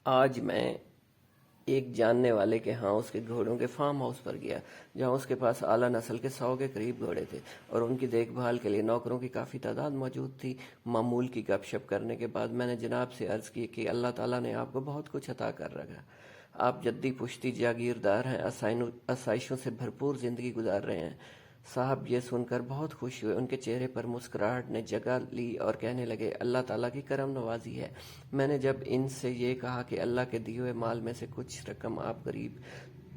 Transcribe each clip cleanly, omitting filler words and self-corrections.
آج میں ایک جاننے والے کے ہاں اس کے گھوڑوں کے فارم ہاؤس پر گیا، جہاں اس کے پاس اعلیٰ نسل کے 100 کے قریب گھوڑے تھے اور ان کی دیکھ بھال کے لیے نوکروں کی کافی تعداد موجود تھی۔ معمول کی گپ شپ کرنے کے بعد میں نے جناب سے عرض کی کہ اللہ تعالیٰ نے آپ کو بہت کچھ عطا کر رکھا، آپ جدی پشتی جاگیردار ہیں، آسائشوں سے بھرپور زندگی گزار رہے ہیں۔ صاحب یہ سن کر بہت خوش ہوئے، ان کے چہرے پر مسکراہٹ نے جگہ لی اور کہنے لگے اللہ تعالیٰ کی کرم نوازی ہے۔ میں نے جب ان سے یہ کہا کہ اللہ کے دیے ہوئے مال میں سے کچھ رقم آپ غریب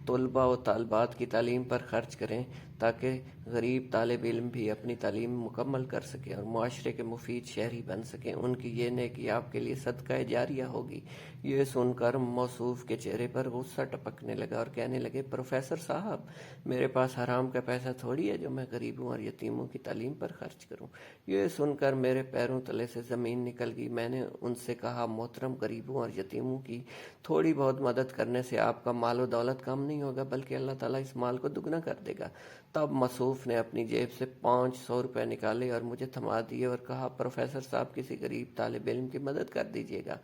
طلباء و طالبات کی تعلیم پر خرچ کریں تاکہ غریب طالب علم بھی اپنی تعلیم مکمل کر سکیں اور معاشرے کے مفید شہری بن سکیں، ان کی یہ نیکی آپ کے لیے صدقہ جاریہ ہوگی۔ یہ سن کر موصوف کے چہرے پر غصہ ٹپکنے لگا اور کہنے لگے پروفیسر صاحب، میرے پاس حرام کا پیسہ تھوڑی ہے جو میں غریبوں اور یتیموں کی تعلیم پر خرچ کروں۔ یہ سن کر میرے پیروں تلے سے زمین نکل گئی۔ میں نے ان سے کہا محترم، غریبوں اور یتیموں کی تھوڑی بہت مدد کرنے سے آپ کا مال و دولت کم نہیں ہوگا، بلکہ اللہ تعالیٰ اس مال کو دگنا کر دے گا۔ تب موصوف نے اپنی جیب سے 500 روپے نکالے اور مجھے تھما دیے اور کہا پروفیسر صاحب کسی غریب طالب علم کی مدد کر دیجیے گا۔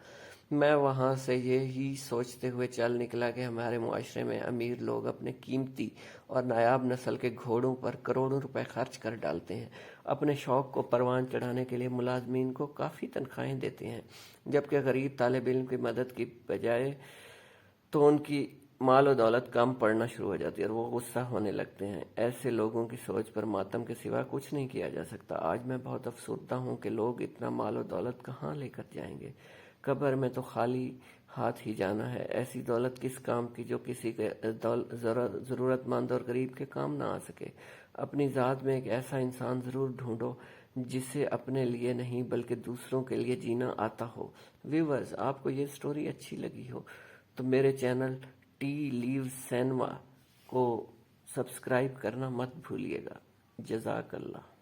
میں وہاں سے یہی سوچتے ہوئے چل نکلا کہ ہمارے معاشرے میں امیر لوگ اپنے قیمتی اور نایاب نسل کے گھوڑوں پر کروڑوں روپے خرچ کر ڈالتے ہیں، اپنے شوق کو پروان چڑھانے کے لیے ملازمین کو کافی تنخواہیں دیتے ہیں، جبکہ غریب طالب علم کی مدد کی بجائے تو ان کی مال و دولت کم پڑنا شروع ہو جاتی ہے اور وہ غصہ ہونے لگتے ہیں۔ ایسے لوگوں کی سوچ پر ماتم کے سوا کچھ نہیں کیا جا سکتا۔ آج میں بہت افسردہ ہوں کہ لوگ اتنا مال و دولت کہاں لے کر جائیں گے؟ قبر میں تو خالی ہاتھ ہی جانا ہے۔ ایسی دولت کس کام کی جو کسی کے ضرورت مند اور غریب کے کام نہ آ سکے؟ اپنی ذات میں ایک ایسا انسان ضرور ڈھونڈو جسے اپنے لیے نہیں بلکہ دوسروں کے لیے جینا آتا ہو۔ ویورز، آپ کو یہ سٹوری اچھی لگی ہو تو میرے چینل ٹی لیو سینما کو سبسکرائب کرنا مت بھولیے گا۔ جزاک اللہ۔